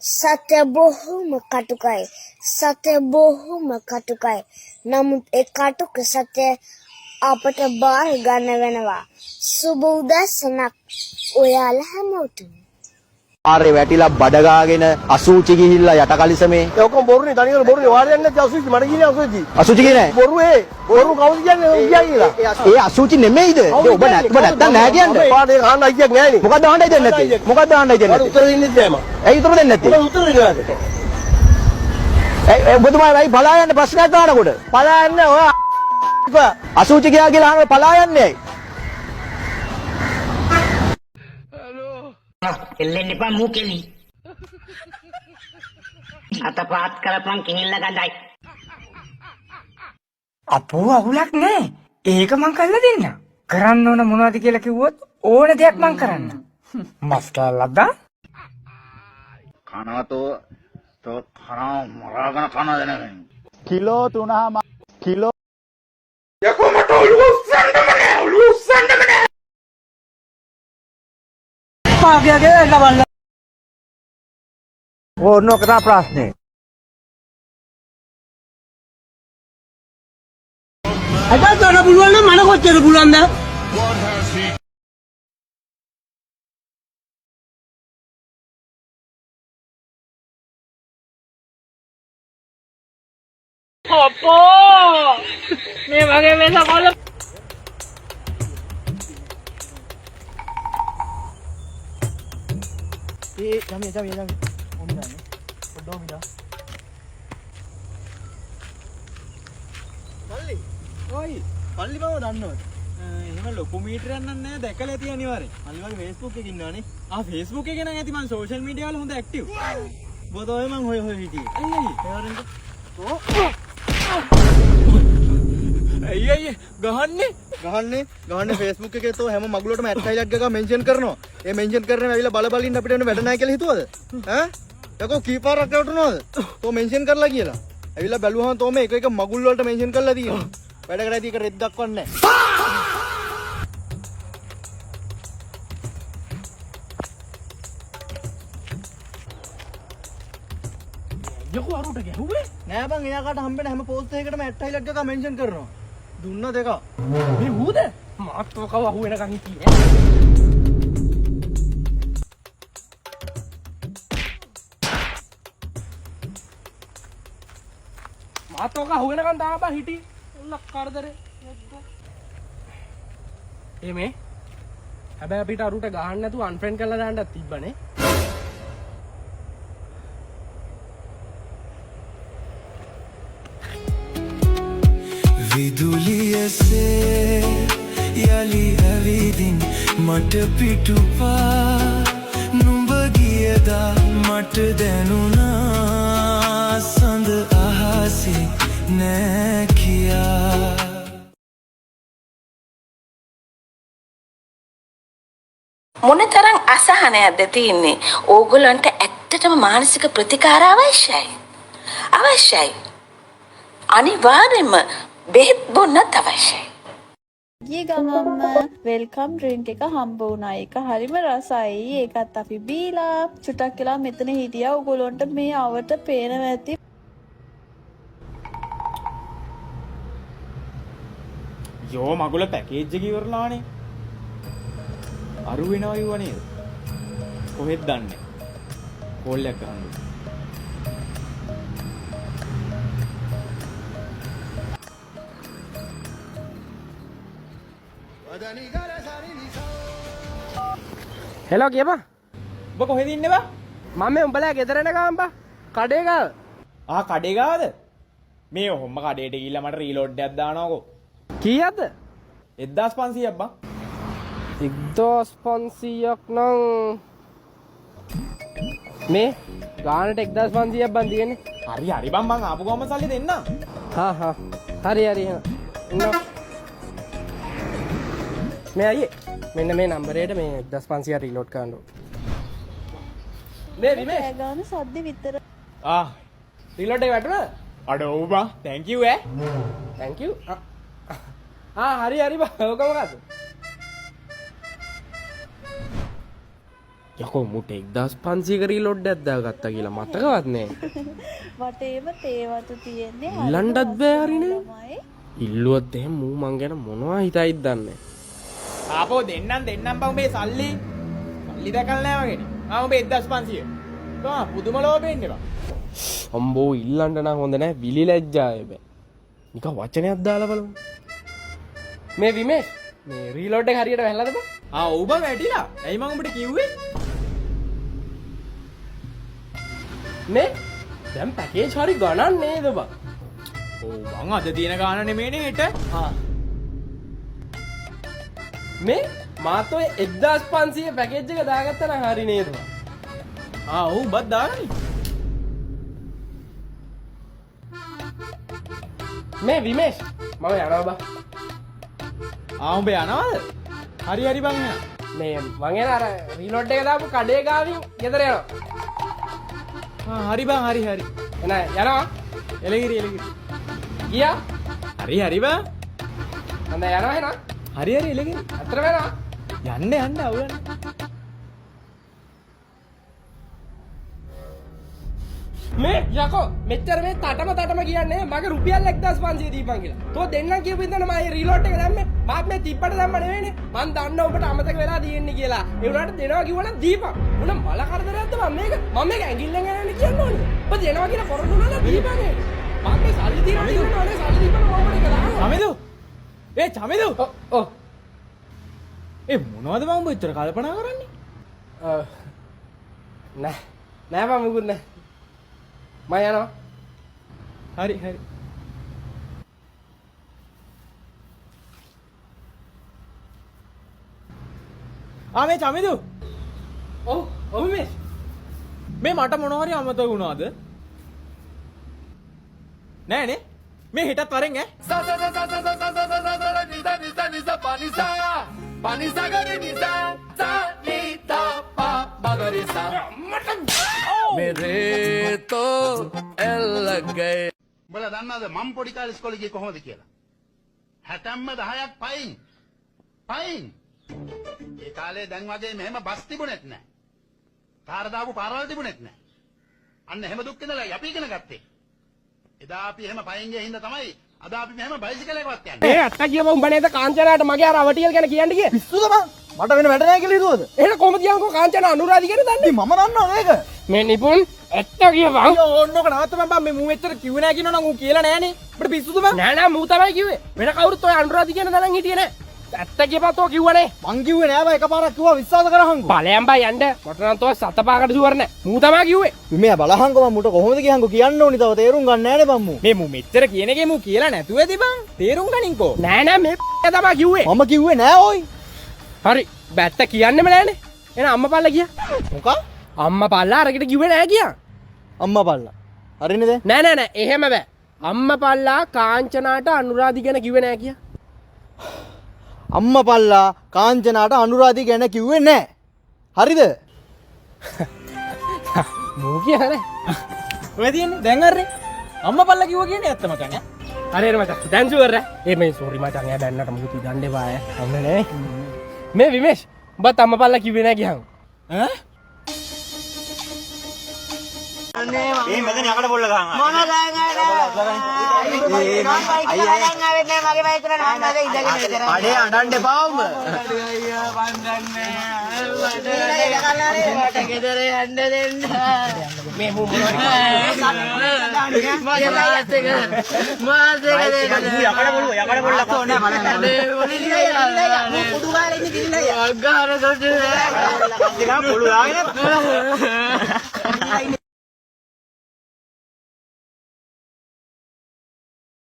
සත්‍ය බොහොම කටුකයි. සත්‍ය බොහොම කටුකයි. නමුත් ඒ කටුක සත්‍ය අපට බාර ගන්න වෙනවා. සුබ උදැසනක් ඔයාලා හැමෝටම. ආරේ වැටිලා බඩ ගාගෙන අසුචි ගිහිල්ලා යට කලිසමේ. ඒ ඔක්කොම බොරුනේ තනිකර බොරුනේ. වාරයක් නැති අසුචි මට කියන්නේ අසුචි. අසුචි කියන්නේ බොරු ඒ. බොරු කවුද කියන්නේ ඔය කියලා. ඒ අසුචි නෙමෙයිද? ඔබ නැත්නම් නෑ කියන්නේ. පාඩේ අහන්න අයියක් නෑනේ. මොකද්ද අහන්නයි දෙන්නේ නැත්තේ? මොකද්ද අහන්නයි දෙන්නේ නැත්තේ? උත්තර දෙන්නේ නැහැ මම. ඇයි උත්තර දෙන්නේ නැත්තේ? උත්තර දෙන්නේ. ඔබතුමා වෙයි පලා යන්නේ ප්‍රශ්නයක් අහනකොට. පලා යන්න ඔය අසුචි කියලා අහනකොට පලා යන්නේ ඇයි? එල්ලෙන්න එපා මූ කෙලි. අත පාත් කරපන් කෙහෙල්ල ගඳයි. අපෝ අවුලක් නෑ. ඒක මං කරලා දෙන්න. කරන්න ඕන මොනවද කියලා කිව්වොත් ඕන දෙයක් මං කරන්න. මස් කෑල්ලක් දා. කනවතෝ තෝ කනවා මරාගෙන කන දෙනගෙන. කිලෝ 3 කිලෝ යකෝ මට ඔළුව උස්සන්නම නෑ. පාගියගේ ලවල්ල. ඕනෝ කතා ප්‍රශ්නේ. අද තොර පුළුවන් නම් මන කොච්චර පුළුවන්ද? අපෝ මේ වගේ වෙනස කොල්ල යමි. ඔන්නනේ. පොඩ්ඩෝ මිදා. පල්ලි. ඔයි. පල්ලි බව දන්නවද? එහෙම ලොකු මීටරයක් නෑ දැකලා ඇති අනිවාර්යෙන්. පල්ලි වගේ Facebook එකේ ඉන්නවනේ. Facebook එකේ නම් ඇති මං සෝෂල් මීඩියා වල හොඳ ඇක්ටිව්. බොත ඔය මං හොය හිටියේ. අයියයි ගහන්නේ Facebook එකේ තෝ හැම මගුලටම @ක් ගගා මෙන්ෂන් කරනවා. ඒ මෙන්ෂන් කරන ඇවිල්ලා බල බලින්න අපිට වෙන වැඩ නැහැ කියලා හිතුවද? ඈ? යකෝ කීපාරක් රැවටුනවද? තෝ මෙන්ෂන් කරලා කියලා. ඇවිල්ලා බැලුවහම තෝ මේ එක එක මගුල් වලට මෙන්ෂන් කරලා තියෙනවා. වැඩ කරලා ඉතින් ඒක රෙද් දක්වන්නේ නැහැ. යකෝ අරුට ගැහුවේ නෑ බං එයාකට හම්බෙන හැම පෝස්ට් එකකටම @ක් ගගා මෙන්ෂන් කරනවා. දුන්න දෙක. මේ ඌද මාත්ව කව අහු වෙනකන් හිටියේ මාත්ව කව අහු වෙනකන් තාපා හිටි උන්න කරදරේ එමේ හැබැයි අපිට අරුට ගහන්න නැතුව අන්ෆ්‍රෙන්ඩ් කරලා දාන්නත් තිබ්බනේ විදුලියසේ යලි ඇවිදින් මට පිටුපා නුඹ ගියදා මට දැනුණා සඳ අහසේ නෑ කියා මොනතරම් අසහනයක්ද තියෙන්නේ ඕගොල්ලන්ට ඇත්තටම මානසික ප්‍රතිකාර අවශ්‍යයි අනිවාර්යයෙන්ම බෙහෙත් බොන්නත් අවශ්‍යයි. ගිය ගමම්ම වෙල්කම් ඩ්‍රින්ක් එක හම්බ වුණා. ඒක හරිම රසයි. ඒකත් අපි බීලා චුටක් වෙලා මෙතන හිටියා. ඔයගොල්ලන්ට මේ අවට පේනවා ඇති. යෝ මගුල පැකේජ් එක ඉවරලානේ. අරු වෙනවා යුවා නේද? කොහෙද දන්නේ? කෝල් එකක් ගහන්න. හෙලෝ කියපන් ඔබ කොහෙද ඉන්නේ බා? මම මේ උඹලා ගෙදර එනකම් බා කඩේ ගාව කඩේ ගාවද? මේ ඔහොම කඩේට ගිහිල්ලා මට රීලෝඩ් එකක් දානවකෝ. කීයක්ද? 1500ක් බං. 1500ක් නම් මේ ගානට 1500ක් බන් තියෙන්නේ. හරි බං මං ආපු ගමන් සල්ලි දෙන්න. හරි එහෙනම් ඉන්න මේ අයියේ මෙන්න මේ නම්බරේට මේ 1500 රීලෝඩ් කරන්න ඕන. මේ විමේ ගාන සද්ද විතර. රීලෝඩ් එක වැටුණා? අඩෝ බා thank you thank you. හරි බා. ඔක මොකද්ද? යකෝ මුට 1500 රීලෝඩ් එකක් දාගත්තා කියලා මතකවත් නෑ. වටේම තේ වතු තියෙන්නේ. ඉල්ලන්නත් බෑ හරිනේ. ඉල්ලුවත් එහෙම මූ මං ගැන මොනවා හිතයිද දන්නේ. ආපෝ දෙන්නම් බං මේ සල්ලි දැකලා නෑ වගේනේ. ආ උඹ 1500. තෝ පුදුම ලෝභෙන්නේ බං. අම්බෝ ඉල්ලන්න නම් හොඳ නෑ විලි ලැජ්ජාය බෑ. නිකන් වචනයක් දාලා බලමු. මේ විමේෂ් මේ රීලෝඩ් එක හරියට වැහලාද බං? ආ ඔව් බං වැටිලා. ඇයි මං උඹට කිව්වේ? මේ දැන් පැකේජ් හරි ගණන් නේද බං? ඔව් බං අද තියෙන ගාන නෙමෙයිනේ හෙට. මේ මාත් ඔය 1500 පැකේජ් එක දාගත්තා නම් හරි නේද බං? ඔව් බත් දාගනි. මේ විමේෂ් මම යනවා බං. උඹ යනවද? හරි බං එනවා. මේ මං එන අර රීලෝඩ් එක දාපු කඩේ ගාවින් ගෙදර යනවා. හරි බං හරි. එන යනවා. එලගිරි. ගියා? හරි බං. මම යනවා එන. හරි එලගිරි. අතර වෙනවා. යන්න අවුලන්න. මේ යකෝ මෙච්චර මේ තටම කියන්නේ මගේ රුපියල් 1500 දීපන් කියලා. තෝ දෙන්නම් කියපු ඉඳන් මම රීලෝඩ් එක දැම්මේ. මාත් මේ තිබ්බට දැම්ම නෙවෙයිනේ. මං දන්න ඔබට අමතක වෙලා තියෙන්නේ කියලා. ඒ උනාට දෙනවා කිව්වනම් දීපන්. මොන මල කරදරයක්ද මම මේක ඇඟිල්ලෙන් යනන්නේ කියන්න ඕනේ. ඔබ දෙනවා කියලා පොරොන්දු වුණා දීපන්. මාත් මේ සල්ලි තියනවා නේද? සල්ලි දීපන් මොකද කියලා. චමිදු. චමිදු. ඔව්. මොනවද බං උඹ ඉතර කල්පනා කරන්නේ? නෑ මම මුකුත් නෑ. මම යනවා. හරි. මේ චමිදු. ඔව් මේ මට මොනවා හරි අමතක වුණාද? නෑනේ. මේ හෙටත් වරෙන් ඈ. मेरे तो एल गए උඹලා දන්නවද මම පොඩි කාලේ ඉස්කෝලේ ගියේ කොහොමද කියලා? 60ම 10ක් පයින්. ඒ කාලේ දැන් වගේ මෙහෙම බස් තිබුණෙත් නැහැ. කාර් දාපු පාරවල් තිබුණෙත් නැහැ. අන්න එහෙම දුක් විඳලා අපි ඉගෙන ගත්තේ. එදා අපි එහෙම පයින් ගිය හින්දා තමයි අද අපි මෙහෙම බයිසිකලයකවත් යන්නේ. ඒ අත්තා කියව උඹ නේද කාංචනාට මගේ අර අවටියල් ගැන කියන්න ගියේ? පිස්සුද බං? මට වෙන වැඩ නැහැ කියලා හිතුවද? එහෙනම් කොහොමද කියන්කෝ කාංචන අනුරාධි ගැන දන්නේ? මම දන්නවා මේක. මේ නිපුන් ඇත්ත කියපන්. ඕන්නෝක නවත්තපන් බං මේ මූ මෙච්චර කිව්වේ නෑ කියනවා නම් ඌ කියලා නෑනේ. අපිට පිස්සුද බං? නෑ මූ තමයි කිව්වේ. වෙන කවුරුත් ඔය අනුරාධි කියන දලන් හිටියේ නෑ. ඇත්ත කියපන් තෝ කිව්වනේ. මං කිව්වේ නෑ බං එකපාරක් කිව්වා විශ්වාස කරහන්කෝ. ඵලයන් බං යන්න. මට නම් තෝ සතපාකට සුවර නෑ. මූ තමයි කිව්වේ. මේ බලහන්කෝ මම මුට කොහොමද කියහන්කෝ කියන්න ඕනි තව තේරුම් ගන්න නෑනේ බං මූ. මේ මූ මෙච්චර කියන එකේ මූ කියලා නැතුව ඇති බං. තේරුම් ගනින්කෝ. නෑ මේ තමයි කිව්වේ. මම කිව්වේ නෑ ඕයි. හරි. බැත්ත කියන්නෙම නෑනේ. එහෙනම් අම්මා පල්ලා ගියා. මොකක්? අම්මා පල්ලා අරකට කිව්වේ නෑ කියා. අම්මා පල්ලා. හරිනේ දැන්? නෑ එහෙම බෑ. අම්මා පල්ලා කාංචනාට අනුරාධි ගැන කිව්වේ නෑ කියා. අම්මා පල්ලා කාංචනාට අනුරාධි ගැන කිව්වේ නෑ. හරිද? මූ කියන්නේ. ඔය තියෙන්නේ දැන් අරනේ. අම්මා පල්ලා කිව්වා කියන්නේ ඇත්ත මචං ඈ. හරියට මචං. දැන් සුවර් ඈ. මේ සෝරි මචං ඈ බැන්නට මොකද ඉදන්න එපා ඈ. අන්න නේ. මේ විමේෂ් උඹත් අම්මා පල්ලා කිව්වේ නෑ කියහන්. ඈ? මේ මෙතන යකඩ පොල්ල ගහනවා. මොන අඩේ අඬන්න එපා උඹ. මේ මූ යකඩ පොල්ල.